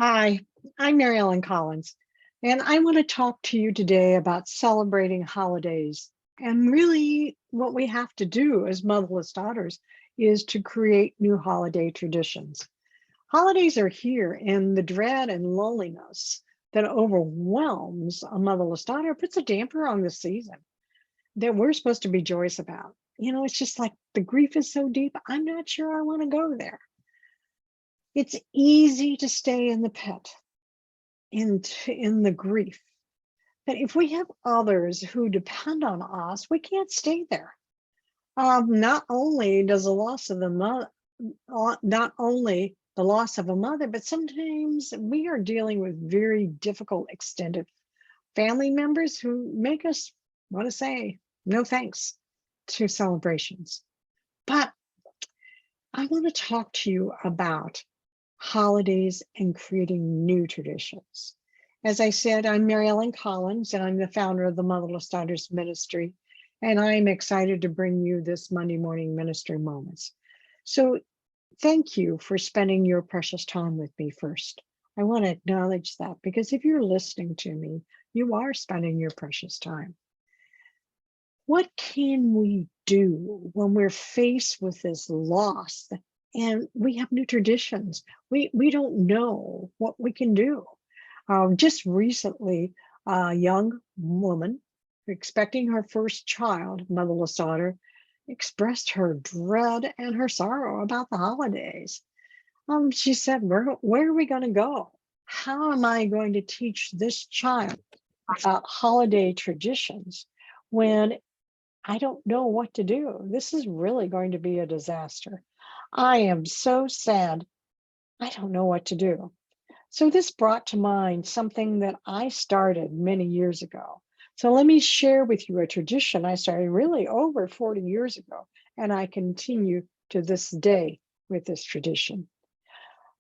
Hi, I'm Mary Ellen Collins, and I want to talk to you today about celebrating holidays. And really, what we have to do as motherless daughters is to create new holiday traditions. Holidays are here, and the dread and loneliness that overwhelms a motherless daughter puts a damper on the season that we're supposed to be joyous about. It's just like the grief is so deep, I'm not sure I want to go there. It's easy to stay in the pit in the grief. But if we have others who depend on us, we can't stay there. Not only does the loss of the mother, not only the loss of a mother, but sometimes we are dealing with very difficult extended family members who make us want to say no thanks to celebrations. But I want to talk to you about holidays and creating new traditions. As I said, I'm Mary Ellen Collins, and I'm the founder of the Motherless Daughters Ministry, and I'm excited to bring you this Monday morning ministry moments. So thank you for spending your precious time with me first. I want to acknowledge that because if you're listening to me, you are spending your precious time. What can we do when we're faced with this loss and we have new traditions? We don't know what we can do. Just recently, a young woman expecting her first child, motherless daughter, expressed her dread and her sorrow about the holidays. She said, where are we going to go? How am I going to teach this child about holiday traditions when I don't know what to do? This is really going to be a disaster. I am so sad. I don't know what to do. So this brought to mind something that I started many years ago. So let me share with you a tradition I started really over 40 years ago, and I continue to this day with this tradition.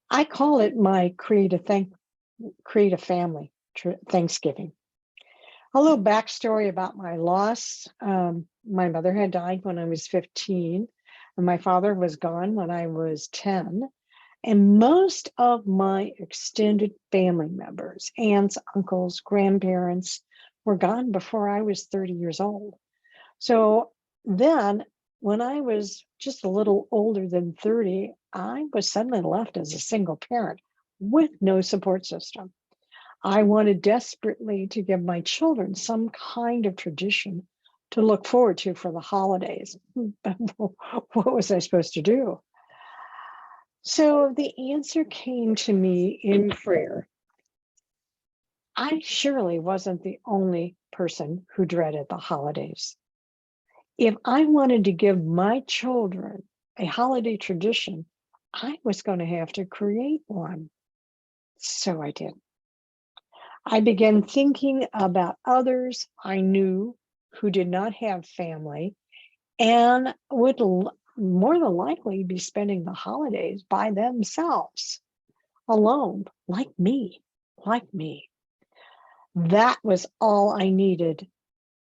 I call it my create a family Thanksgiving. A little backstory about my loss. My mother had died when I was 15, and my father was gone when I was 10. And most of my extended family members, aunts, uncles, grandparents, were gone before I was 30 years old. So then, when I was just a little older than 30, I was suddenly left as a single parent with no support system. I wanted desperately to give my children some kind of tradition to look forward to for the holidays. What was I supposed to do? So the answer came to me in prayer. I surely wasn't the only person who dreaded the holidays. If I wanted to give my children a holiday tradition, I was going to have to create one. So I did. I began thinking about others I knew who did not have family and would more than likely be spending the holidays by themselves, alone, like me. That was all I needed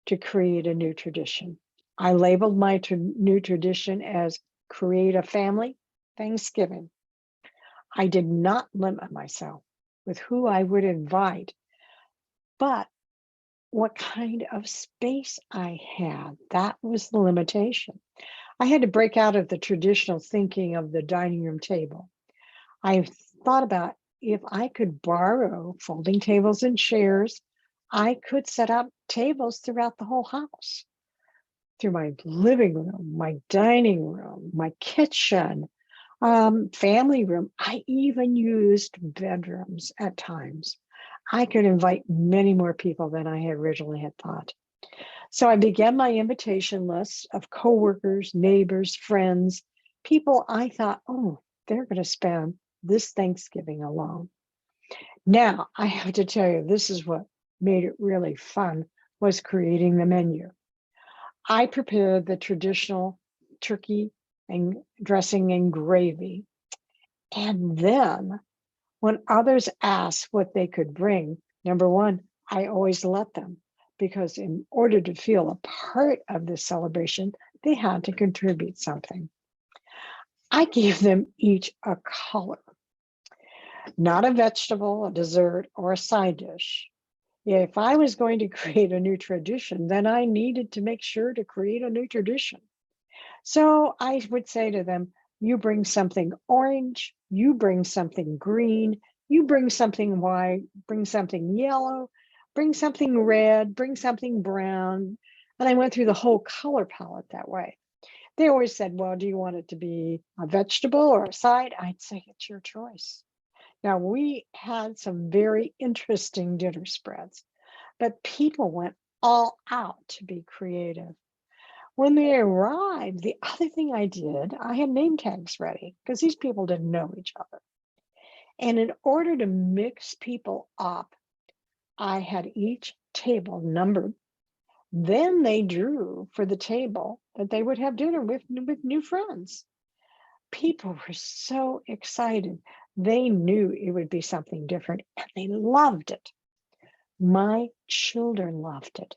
to create a new tradition. I labeled my new tradition as create a family Thanksgiving. I did not limit myself with who I would invite, but what kind of space I had. That was the limitation. I had to break out of the traditional thinking of the dining room table. I thought about if I could borrow folding tables and chairs, I could set up tables throughout the whole house, through my living room, my dining room, my kitchen, family room. I even used bedrooms at times. I could invite many more people than I had originally had thought. So I began my invitation list of coworkers, neighbors, friends, people I thought, oh, they're going to spend this Thanksgiving alone. Now, I have to tell you, this is what made it really fun, was creating the menu. I prepared the traditional turkey and dressing and gravy. And then when others asked what they could bring, number one, I always let them, because in order to feel a part of this celebration, they had to contribute something. I gave them each a color. not a vegetable, a dessert, or a side dish. If I was going to create a new tradition, then I needed to make sure to create a new tradition. So I would say to them, you bring something orange, you bring something green, you bring something white, bring something yellow, bring something red, bring something brown. And I went through the whole color palette that way. They always said, well, do you want it to be a vegetable or a side? I'd say it's your choice. Now, we had some very interesting dinner spreads, but people went all out to be creative. When they arrived, the other thing I did, I had name tags ready because these people didn't know each other. And in order to mix people up, I had each table numbered. Then they drew for the table that they would have dinner with new friends. People were so excited. They knew it would be something different and they loved it. My children loved it.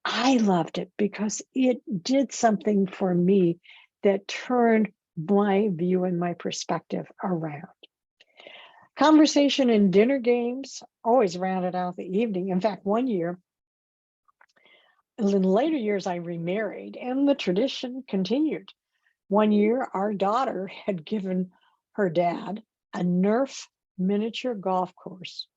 I loved it because it did something for me that turned my view and my perspective around. Conversation and dinner games always rounded out the evening. In fact, one year, in later years, I remarried and the tradition continued. One year, our daughter had given her dad a Nerf miniature golf course,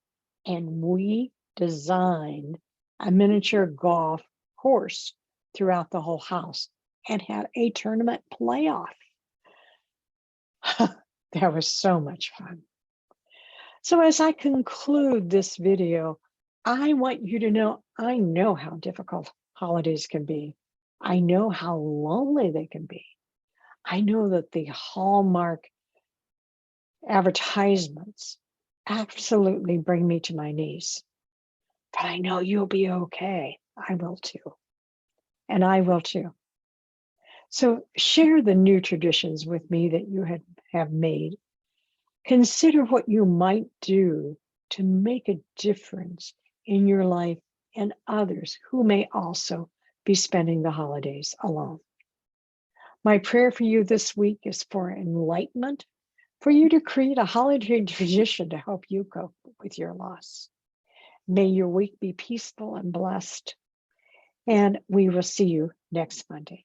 and we designed a miniature golf course throughout the whole house and had a tournament playoff. That was so much fun. So as I conclude this video, I want you to know, I know how difficult holidays can be. I know how lonely they can be. I know that the Hallmark advertisements absolutely bring me to my knees. But I know you'll be okay. I will too. And I will too. So share the new traditions with me that you have made. Consider what you might do to make a difference in your life and others who may also be spending the holidays alone. My prayer for you this week is for enlightenment, for you to create a holiday tradition to help you cope with your loss. May your week be peaceful and blessed, and we will see you next Monday.